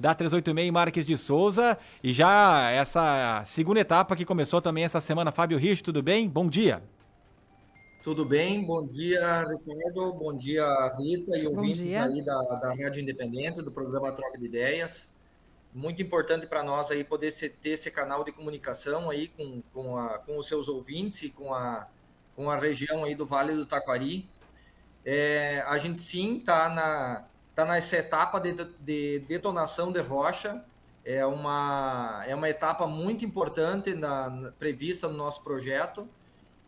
da 386 em Marques de Souza. E já essa segunda etapa que começou também essa semana. Fábio Rich, tudo bem? Bom dia. Tudo bem? Bom dia, Ricardo. Bom dia, Rita e Bom ouvintes dia. aí da Rádio Independente, do programa Troca de Ideias. Muito importante para nós aí poder ter esse canal de comunicação aí com os seus ouvintes e com a região aí do Vale do Taquari. A gente sim tá nessa etapa de detonação de rocha. É uma etapa muito importante prevista no nosso projeto,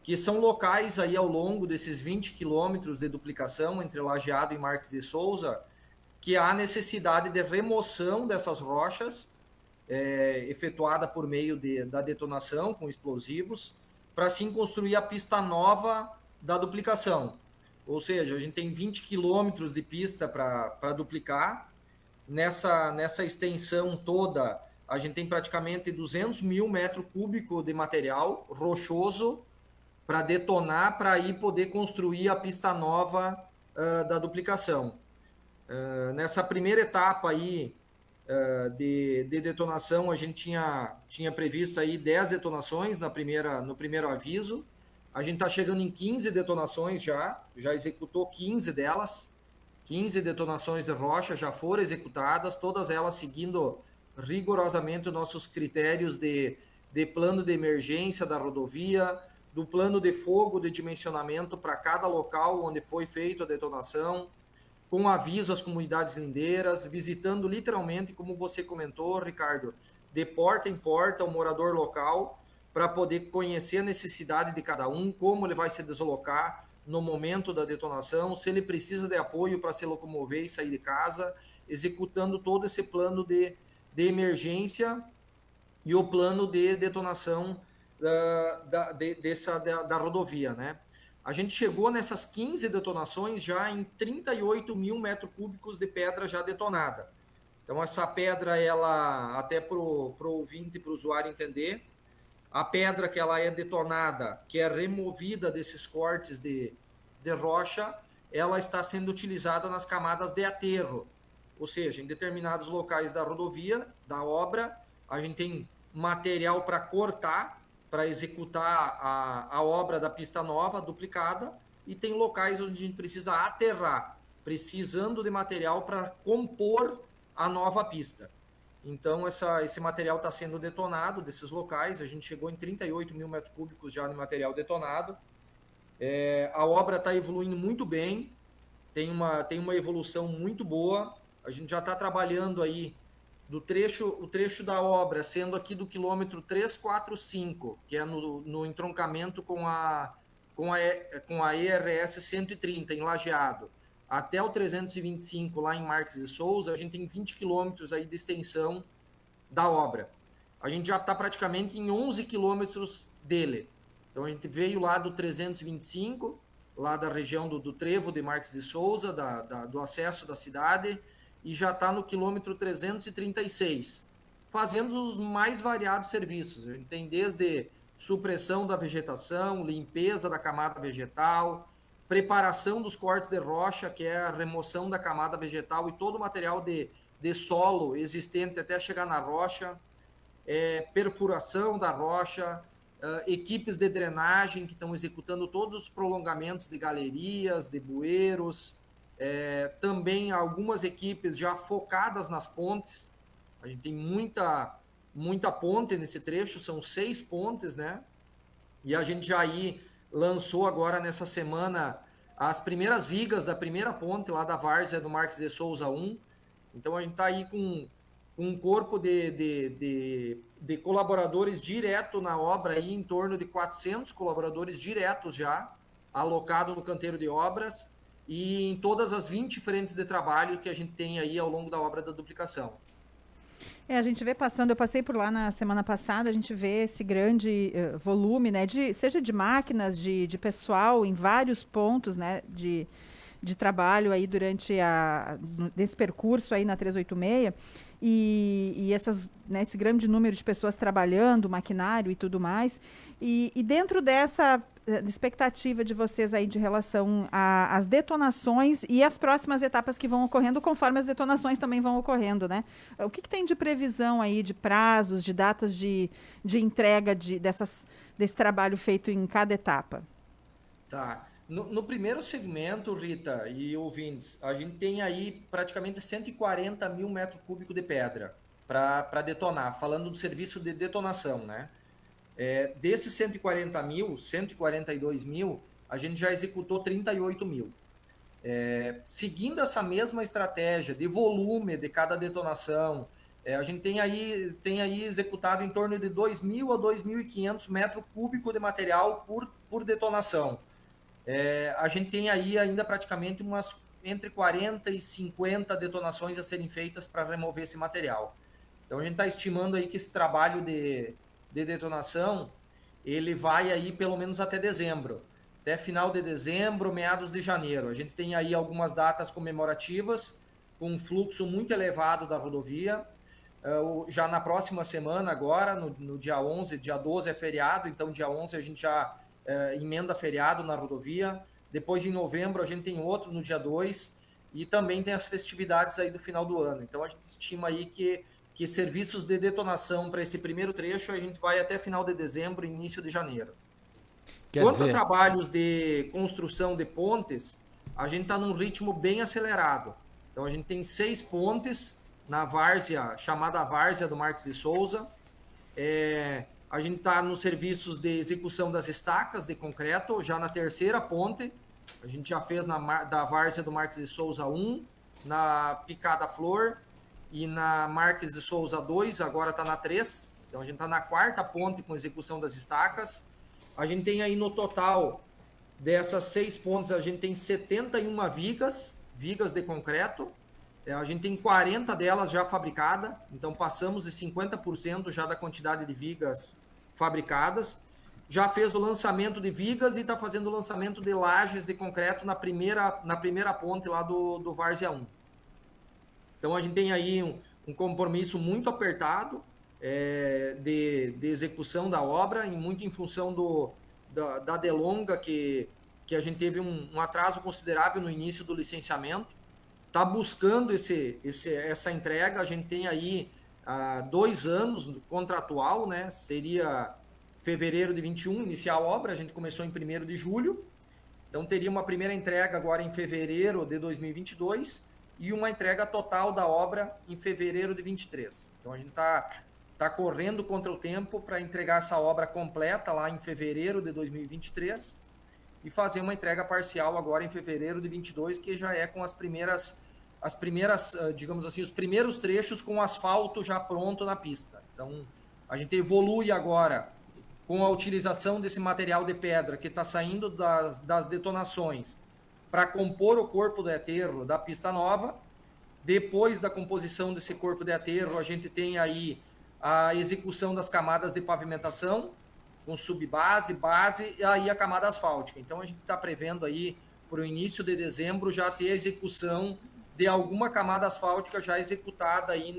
que são locais aí ao longo desses 20 quilômetros de duplicação entre Lajeado e Marques de Souza, que há necessidade de remoção dessas rochas, efetuada por meio da detonação com explosivos, para assim construir a pista nova da duplicação. Ou seja, a gente tem 20 quilômetros de pista para duplicar. Nessa extensão toda, a gente tem praticamente 200 mil metros cúbicos de material rochoso para detonar, para aí poder construir a pista nova da duplicação. Nessa primeira etapa aí de detonação, a gente tinha previsto aí 10 detonações no primeiro aviso. A gente está chegando em 15 detonações já executou 15 delas. 15 detonações de rocha já foram executadas, todas elas seguindo rigorosamente os nossos critérios de plano de emergência da rodovia, do plano de fogo de dimensionamento para cada local onde foi feita a detonação, com aviso às comunidades lindeiras, visitando literalmente, como você comentou, Ricardo, de porta em porta o morador local, para poder conhecer a necessidade de cada um, como ele vai se deslocar no momento da detonação, se ele precisa de apoio para se locomover e sair de casa, executando todo esse plano de emergência e o plano de detonação da rodovia, né? A gente chegou nessas 15 detonações já em 38 mil metros cúbicos de pedra já detonada. Então, essa pedra, ela, até para o ouvinte, para o usuário entender, a pedra que ela é detonada, que é removida desses cortes de rocha, ela está sendo utilizada nas camadas de aterro. Ou seja, em determinados locais da rodovia, da obra, a gente tem material para cortar, para executar a obra da pista nova, duplicada, e tem locais onde a gente precisa aterrar, precisando de material para compor a nova pista. Então, esse material está sendo detonado desses locais, a gente chegou em 38 mil metros cúbicos já no material detonado. A obra está evoluindo muito bem, tem uma evolução muito boa, a gente já está trabalhando aí o trecho da obra, sendo aqui do quilômetro 345, que é no entroncamento com a ERS 130, em Lajeado, até o 325, lá em Marques de Souza, a gente tem 20 quilômetros aí de extensão da obra. A gente já está praticamente em 11 quilômetros dele. Então, a gente veio lá do 325, lá da região do trevo de Marques de Souza, do acesso da cidade, e já está no quilômetro 336, fazendo os mais variados serviços. A gente tem desde supressão da vegetação, limpeza da camada vegetal, preparação dos cortes de rocha, que é a remoção da camada vegetal e todo o material de solo existente até chegar na rocha, perfuração da rocha, equipes de drenagem que estão executando todos os prolongamentos de galerias, de bueiros, também algumas equipes já focadas nas pontes. A gente tem muita ponte nesse trecho, são 6 pontes, né? E a gente já aí lançou agora nessa semana as primeiras vigas da primeira ponte lá da várzea do Marques de Souza 1. Então a gente está aí com um corpo de colaboradores direto na obra, aí, em torno de 400 colaboradores diretos já, alocados no canteiro de obras, e em todas as 20 frentes de trabalho que a gente tem aí ao longo da obra da duplicação. A gente vê passando, eu passei por lá na semana passada, a gente vê esse grande volume, né, seja de máquinas, de pessoal, em vários pontos, né, de trabalho aí durante desse percurso aí na 386 e esse grande número de pessoas trabalhando, maquinário e tudo mais. E dentro dessa expectativa de vocês aí de relação às detonações e as próximas etapas que vão ocorrendo, conforme as detonações também vão ocorrendo, né? O que tem de previsão aí, de prazos, de datas de entrega desse trabalho feito em cada etapa? Tá. No primeiro segmento, Rita e ouvintes, a gente tem aí praticamente 140 mil metros cúbicos de pedra para detonar, falando do serviço de detonação, né? Desses 140 mil, 142 mil, a gente já executou 38 mil. Seguindo essa mesma estratégia de volume de cada detonação, a gente tem aí executado em torno de 2.000 a 2.500 metros cúbicos de material por detonação. A gente tem aí ainda praticamente entre 40 e 50 detonações a serem feitas para remover esse material. Então a gente está estimando aí que esse trabalho de detonação, ele vai aí pelo menos até dezembro, até final de dezembro, meados de janeiro. A gente tem aí algumas datas comemorativas, com um fluxo muito elevado da rodovia. Já na próxima semana agora, no dia 11, dia 12 é feriado, então dia 11 a gente já emenda feriado na rodovia. Depois em novembro a gente tem outro no dia 2 e também tem as festividades aí do final do ano. Então a gente estima aí que serviços de detonação para esse primeiro trecho a gente vai até final de dezembro, início de janeiro. Quanto a trabalhos de construção de pontes, a gente está num ritmo bem acelerado. Então a gente tem 6 pontes na várzea, chamada várzea do Marques de Souza. A gente está nos serviços de execução das estacas de concreto, já na terceira ponte. A gente já fez da várzea do Marques de Souza 1, na Picada Flor, e na Marques de Souza 2, agora está na 3. Então a gente está na quarta ponte com execução das estacas. A gente tem aí no total dessas 6 pontes, a gente tem 71 vigas de concreto. A gente tem 40 delas já fabricadas, então passamos de 50% já da quantidade de vigas fabricadas. Já fez o lançamento de vigas e está fazendo o lançamento de lajes de concreto na primeira ponte lá do Várzea 1. Então a gente tem aí um compromisso muito apertado de execução da obra, muito em função da delonga que a gente teve um atraso considerável no início do licenciamento. Está buscando essa entrega. A gente tem aí 2 anos contratual, né? Seria fevereiro de 21, iniciar a obra. A gente começou em 1º de julho. Então teria uma primeira entrega agora em fevereiro de 2022 e uma entrega total da obra em fevereiro de 23. Então a gente está correndo contra o tempo para entregar essa obra completa lá em fevereiro de 2023 e fazer uma entrega parcial agora em fevereiro de 22, que já é com as primeiras, digamos assim, os primeiros trechos com asfalto já pronto na pista. Então a gente evolui agora com a utilização desse material de pedra que está saindo das detonações para compor o corpo de aterro da pista nova. Depois da composição desse corpo de aterro, a gente tem aí a execução das camadas de pavimentação, com subbase, base e aí a camada asfáltica. Então a gente está prevendo aí, para o início de dezembro, já ter a execução de alguma camada asfáltica já executada aí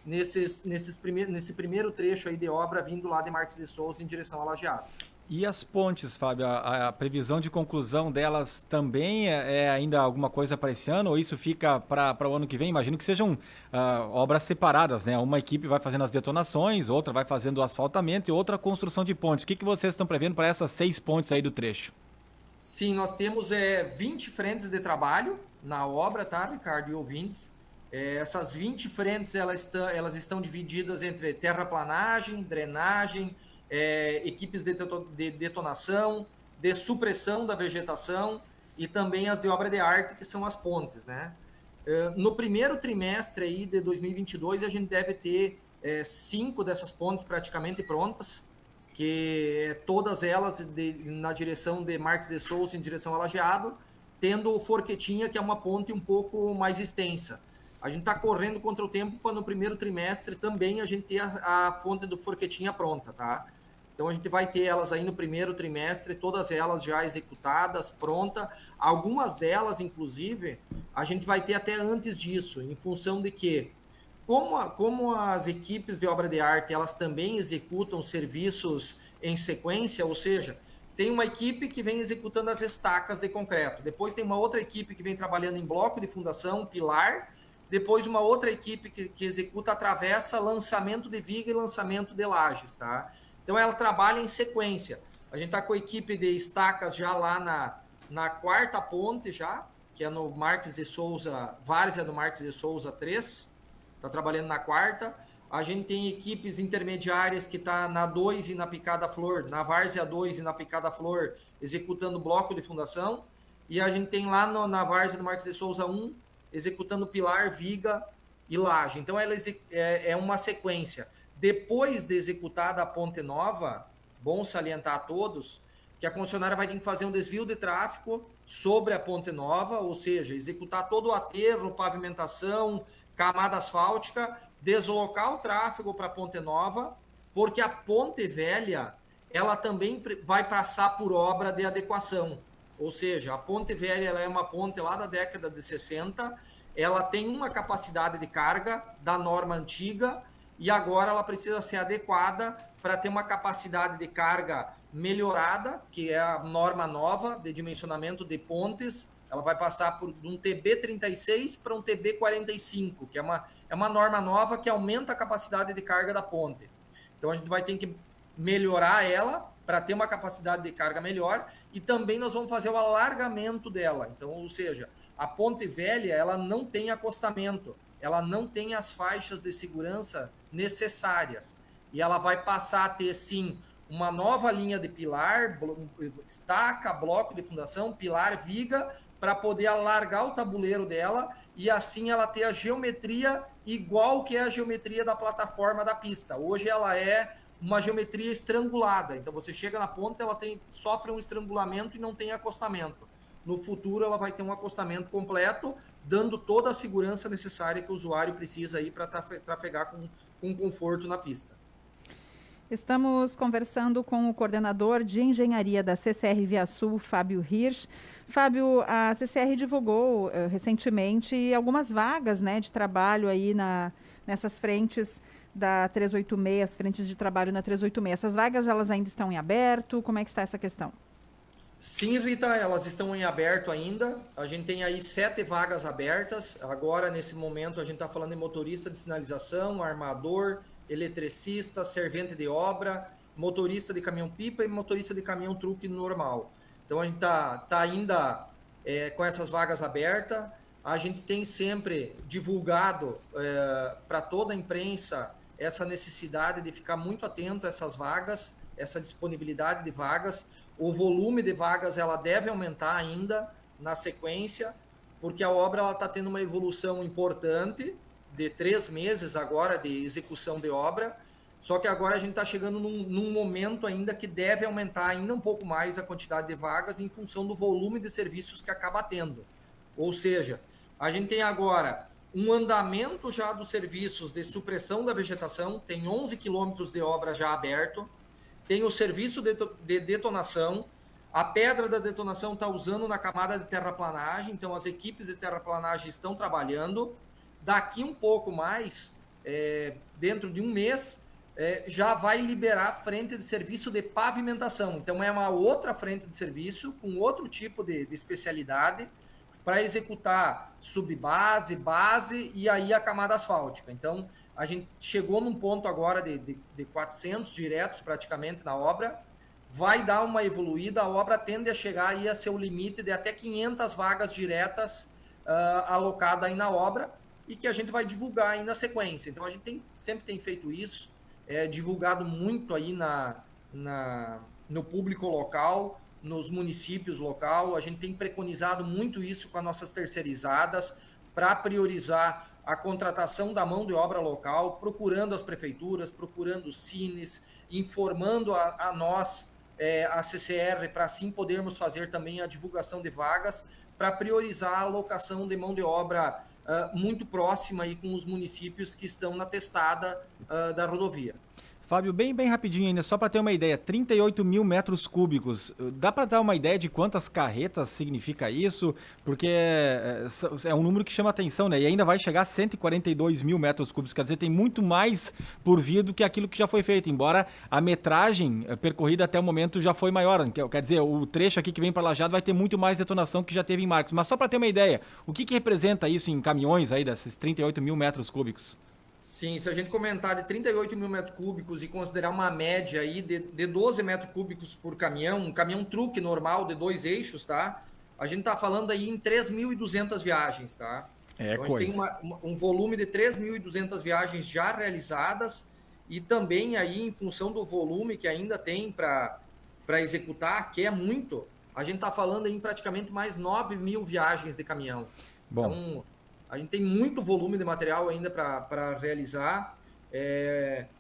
nesse primeiro trecho aí de obra vindo lá de Marques de Souza em direção a Lajeado. E as pontes, Fábio, a previsão de conclusão delas também é ainda alguma coisa para esse ano? Ou isso fica para o ano que vem? Imagino que sejam obras separadas, né? Uma equipe vai fazendo as detonações, outra vai fazendo o asfaltamento e outra a construção de pontes. O que vocês estão prevendo para essas 6 pontes aí do trecho? Sim, nós temos 20 frentes de trabalho na obra, tá, Ricardo e ouvintes? Essas 20 frentes elas estão divididas entre terraplanagem, drenagem, equipes de detonação, de supressão da vegetação e também as de obra de arte, que são as pontes, né? No primeiro trimestre aí de 2022, a gente deve ter 5 dessas pontes praticamente prontas, que todas elas na direção de Marques de Souza, em direção a Lajeado, tendo o Forquetinha, que é uma ponte um pouco mais extensa. A gente está correndo contra o tempo para no primeiro trimestre também a gente ter a fonte do Forquetinha pronta, tá? Então a gente vai ter elas aí no primeiro trimestre, todas elas já executadas, pronta. Algumas delas, inclusive, a gente vai ter até antes disso, em função de que, como as equipes de obra de arte, elas também executam serviços em sequência, ou seja, tem uma equipe que vem executando as estacas de concreto, depois tem uma outra equipe que vem trabalhando em bloco de fundação, pilar, depois uma outra equipe que executa a travessa, lançamento de viga e lançamento de lajes, tá? Então ela trabalha em sequência. A gente está com a equipe de estacas já lá na quarta ponte já, que é no Marques de Souza, Várzea do Marques de Souza 3, está trabalhando na quarta. A gente tem equipes intermediárias que está na 2 e na Picada Flor, na Várzea 2 e na Picada Flor, executando bloco de fundação. E a gente tem lá na Várzea do Marques de Souza 1, executando pilar, viga e laje. Então ela é uma sequência. Depois de executada a ponte nova, bom salientar a todos, que a concessionária vai ter que fazer um desvio de tráfego sobre a ponte nova, ou seja, executar todo o aterro, pavimentação, camada asfáltica, deslocar o tráfego para a ponte nova, porque a ponte velha, ela também vai passar por obra de adequação. Ou seja, a ponte velha ela é uma ponte lá da década de 60, ela tem uma capacidade de carga da norma antiga, e agora ela precisa ser adequada para ter uma capacidade de carga melhorada, que é a norma nova de dimensionamento de pontes. Ela vai passar por um TB36 para um TB45, que é uma norma nova que aumenta a capacidade de carga da ponte. Então a gente vai ter que melhorar ela para ter uma capacidade de carga melhor, e também nós vamos fazer o alargamento dela. Então, ou seja, a ponte velha ela não tem acostamento, ela não tem as faixas de segurança necessárias. E ela vai passar a ter, sim, uma nova linha de pilar, estaca, bloco de fundação, pilar, viga, para poder alargar o tabuleiro dela e assim ela ter a geometria igual que é a geometria da plataforma da pista. Hoje ela é uma geometria estrangulada. Então você chega na ponta, ela sofre um estrangulamento e não tem acostamento. No futuro ela vai ter um acostamento completo, dando toda a segurança necessária que o usuário precisa aí para trafegar com conforto na pista. Estamos conversando com o coordenador de engenharia da CCR Via Sul, Fábio Hirsch. Fábio, a CCR divulgou recentemente algumas vagas, né, de trabalho aí nessas frentes da 386, as frentes de trabalho na 386. Essas vagas, elas ainda estão em aberto? Como é que está essa questão? Sim, Rita, elas estão em aberto ainda. A gente tem aí 7 vagas abertas. Agora, nesse momento, a gente está falando de motorista de sinalização, armador, eletricista, servente de obra, motorista de caminhão-pipa e motorista de caminhão-truque normal. Então, a gente está ainda com essas vagas abertas. A gente tem sempre divulgado para toda a imprensa essa necessidade de ficar muito atento a essas vagas, essa disponibilidade de vagas. O volume de vagas ela deve aumentar ainda na sequência, porque a obra está tendo uma evolução importante, de 3 meses agora de execução de obra, só que agora a gente está chegando num momento ainda que deve aumentar ainda um pouco mais a quantidade de vagas em função do volume de serviços que acaba tendo. Ou seja, a gente tem agora um andamento já dos serviços de supressão da vegetação, tem 11 quilômetros de obra já aberto, tem o serviço de detonação, a pedra da detonação está usando na camada de terraplanagem, então as equipes de terraplanagem estão trabalhando. Daqui um pouco mais, dentro de um mês, já vai liberar a frente de serviço de pavimentação. Então é uma outra frente de serviço, com outro tipo de especialidade, para executar subbase, base e aí a camada asfáltica. Então, a gente chegou num ponto agora de 400 diretos praticamente na obra, vai dar uma evoluída, a obra tende a chegar aí a seu limite de até 500 vagas diretas alocadas aí na obra e que a gente vai divulgar aí na sequência. Então a gente sempre tem feito isso, divulgado muito aí no público local, nos municípios local, a gente tem preconizado muito isso com as nossas terceirizadas para priorizar a contratação da mão de obra local, procurando as prefeituras, procurando os cines, informando a nós, a CCR, para assim podermos fazer também a divulgação de vagas, para priorizar a alocação de mão de obra muito próxima aí com os municípios que estão na testada da rodovia. Fábio, bem rapidinho ainda, só para ter uma ideia, 38 mil metros cúbicos, dá para dar uma ideia de quantas carretas significa isso? Porque é um número que chama atenção, né? E ainda vai chegar a 142 mil metros cúbicos, quer dizer, tem muito mais por vir do que aquilo que já foi feito, embora a metragem percorrida até o momento já foi maior, quer dizer, o trecho aqui que vem para Lajeado vai ter muito mais detonação que já teve em Marcos. Mas só para ter uma ideia, o que representa isso em caminhões aí, desses 38 mil metros cúbicos? Sim, se a gente comentar de 38 mil metros cúbicos e considerar uma média aí de 12 metros cúbicos por caminhão, um caminhão truque normal de 2 eixos, tá? A gente tá falando aí em 3.200 viagens, tá? Então, Coisa. A gente tem um volume de 3.200 viagens já realizadas e também aí em função do volume que ainda tem para executar, que é muito, a gente tá falando aí em praticamente mais 9 mil viagens de caminhão. Bom. Então, a gente tem muito volume de material ainda para realizar.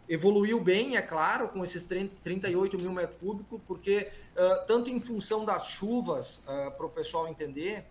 Evoluiu bem, é claro, com esses 38 mil metros cúbicos, porque tanto em função das chuvas, para o pessoal entender,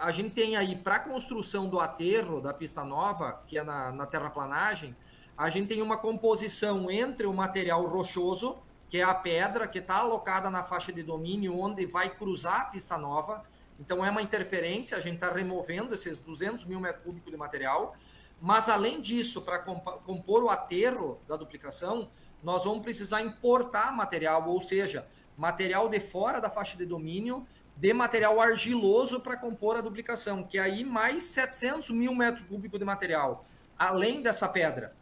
a gente tem aí, para a construção do aterro da pista nova, que é na terraplanagem, a gente tem uma composição entre o material rochoso, que é a pedra, que está alocada na faixa de domínio, onde vai cruzar a pista nova. Então, é uma interferência, a gente está removendo esses 200 mil metros cúbicos de material, mas, além disso, para compor o aterro da duplicação, nós vamos precisar importar material, ou seja, material de fora da faixa de domínio, de material argiloso para compor a duplicação, que é aí mais 700 mil metros cúbicos de material, além dessa pedra.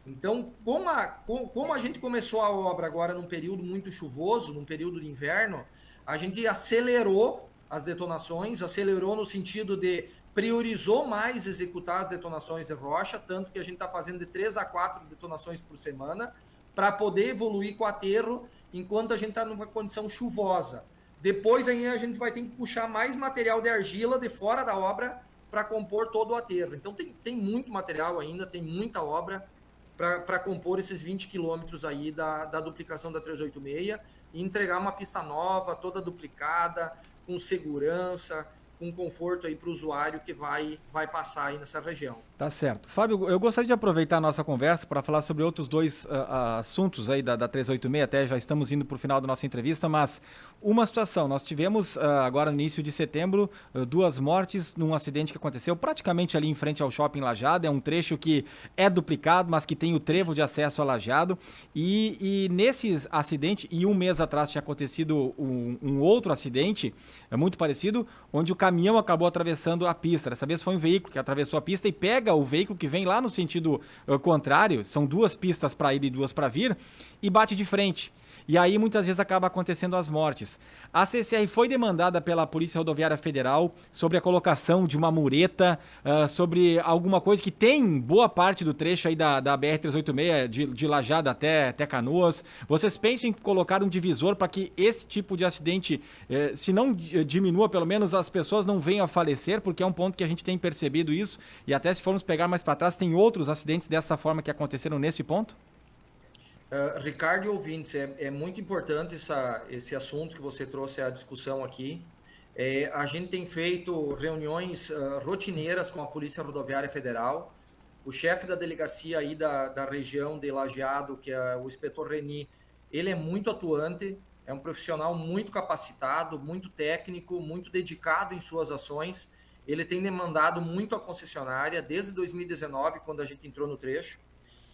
Então, como a gente começou a obra agora num período muito chuvoso, num período de inverno, a gente acelerou as detonações, acelerou no sentido de priorizou mais executar as detonações de rocha, tanto que a gente está fazendo de 3 a 4 detonações por semana, para poder evoluir com o aterro enquanto a gente está numa condição chuvosa. Depois aí a gente vai ter que puxar mais material de argila de fora da obra para compor todo o aterro. Então tem muito material ainda, tem muita obra para compor esses 20 quilômetros aí da duplicação da 386 e entregar uma pista nova, toda duplicada, com segurança, com conforto aí para o usuário que vai passar aí nessa região. Tá certo. Fábio, eu gostaria de aproveitar a nossa conversa para falar sobre outros dois assuntos aí da 386, até já estamos indo para o final da nossa entrevista, mas uma situação, nós tivemos agora no início de setembro 2 mortes num acidente que aconteceu praticamente ali em frente ao Shopping Lajeado, é um trecho que é duplicado, mas que tem o trevo de acesso a Lajeado, e nesse acidente, e um mês atrás tinha acontecido um outro acidente, muito parecido, onde o caminhão acabou atravessando a pista. Dessa vez foi um veículo que atravessou a pista e pega o veículo que vem lá no sentido contrário, são 2 pistas para ir e 2 para vir, e bate de frente. E aí muitas vezes acaba acontecendo as mortes. A CCR foi demandada pela Polícia Rodoviária Federal sobre a colocação de uma mureta, sobre alguma coisa que tem boa parte do trecho aí da BR-386, de Lajeado até Canoas. Vocês pensam em colocar um divisor para que esse tipo de acidente, se não diminua, pelo menos as pessoas não venham a falecer, porque é um ponto que a gente tem percebido isso, e até se formos pegar mais para trás, tem outros acidentes dessa forma que aconteceram nesse ponto? Ricardo e ouvintes, é muito importante esse assunto que você trouxe à discussão aqui. A gente tem feito reuniões rotineiras com a Polícia Rodoviária Federal. O chefe da delegacia aí da região de Lajeado, que é o inspetor Reni, ele é muito atuante, é um profissional muito capacitado, muito técnico, muito dedicado em suas ações. Ele tem demandado muito a concessionária desde 2019, quando a gente entrou no trecho.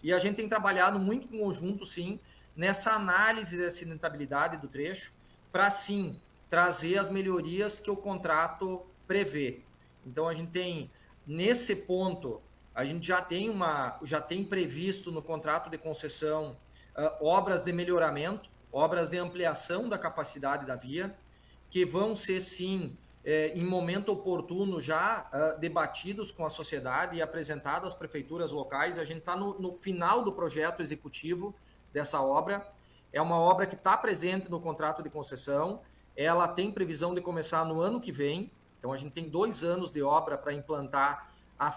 E a gente tem trabalhado muito em conjunto, sim, nessa análise da acidentabilidade do trecho, para, sim, trazer as melhorias que o contrato prevê. Então, a gente tem, nesse ponto, a gente já tem previsto no contrato de concessão obras de melhoramento, obras de ampliação da capacidade da via, que vão ser, sim, em momento oportuno já debatidos com a sociedade e apresentados às prefeituras locais. A gente está no final do projeto executivo dessa obra. É uma obra que está presente no contrato de concessão. Ela tem previsão de começar no ano que vem. Então, a gente tem 2 anos de obra para implantar a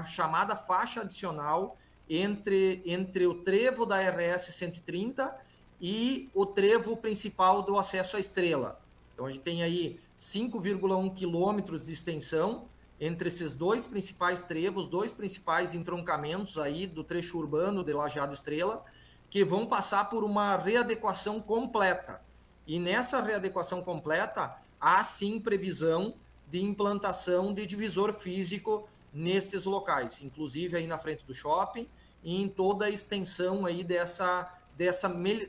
chamada faixa adicional entre o trevo da RS 130 e o trevo principal do acesso à Estrela. Então, a gente tem aí 5,1 quilômetros de extensão entre esses 2 principais trevos, 2 principais entroncamentos aí do trecho urbano de Lajeado Estrela, que vão passar por uma readequação completa. E nessa readequação completa, há sim previsão de implantação de divisor físico nestes locais, inclusive aí na frente do shopping e em toda a extensão aí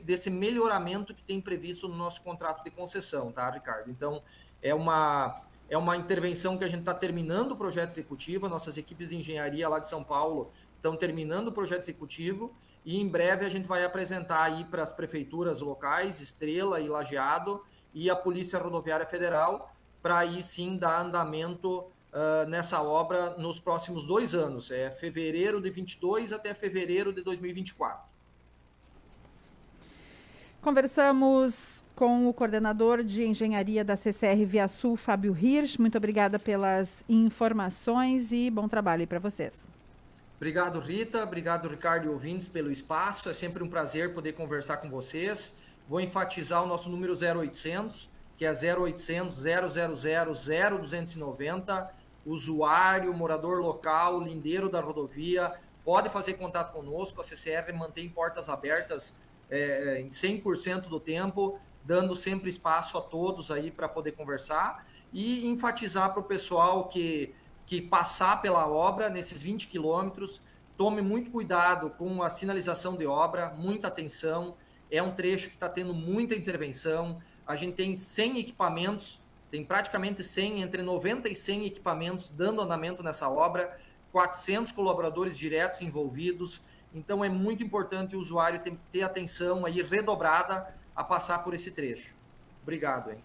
desse melhoramento que tem previsto no nosso contrato de concessão, tá, Ricardo? Então, é uma intervenção que a gente está terminando o projeto executivo, nossas equipes de engenharia lá de São Paulo estão terminando o projeto executivo e em breve a gente vai apresentar aí para as prefeituras locais, Estrela e Lajeado, e a Polícia Rodoviária Federal, para aí sim dar andamento nessa obra nos próximos 2 anos, fevereiro de 22 até fevereiro de 2024. Conversamos com o coordenador de engenharia da CCR Via Sul, Fábio Hirsch. Muito obrigada pelas informações e bom trabalho aí para vocês. Obrigado, Rita. Obrigado, Ricardo e ouvintes, pelo espaço. É sempre um prazer poder conversar com vocês. Vou enfatizar o nosso número 0800, que é 0800 000 0290. Usuário, morador local, lindeiro da rodovia, pode fazer contato conosco. A CCR mantém portas abertas em 100% do tempo, dando sempre espaço a todos aí para poder conversar e enfatizar para o pessoal que passar pela obra nesses 20 quilômetros, tome muito cuidado com a sinalização de obra, muita atenção. É um trecho que está tendo muita intervenção. A gente tem 100 equipamentos, tem praticamente 100, entre 90 e 100 equipamentos dando andamento nessa obra, 400 colaboradores diretos envolvidos. Então é muito importante o usuário ter atenção aí redobrada a passar por esse trecho. Obrigado, hein?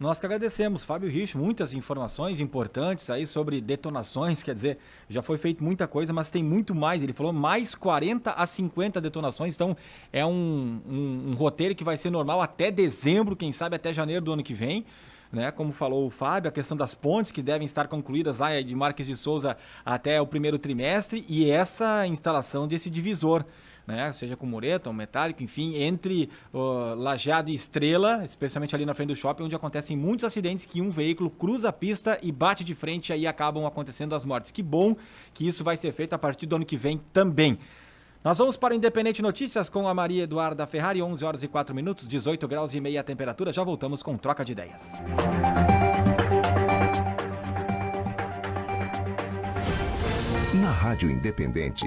Nós que agradecemos, Fábio Hirsch, muitas informações importantes aí sobre detonações, quer dizer, já foi feito muita coisa, mas tem muito mais, ele falou mais 40 a 50 detonações, então é um roteiro que vai ser normal até dezembro, quem sabe até janeiro do ano que vem, né? Como falou o Fábio, a questão das pontes que devem estar concluídas lá de Marques de Souza até o primeiro trimestre e essa instalação desse divisor, né? Seja com mureta ou metálico, enfim, entre Lajeado e Estrela, especialmente ali na frente do shopping, onde acontecem muitos acidentes que um veículo cruza a pista e bate de frente e aí acabam acontecendo as mortes. Que bom que isso vai ser feito a partir do ano que vem também. Nós vamos para o Independente Notícias com a Maria Eduarda Ferrari, 11 horas e 4 minutos, 18 graus e meia a temperatura. Já voltamos com Troca de Ideias. Na Rádio Independente,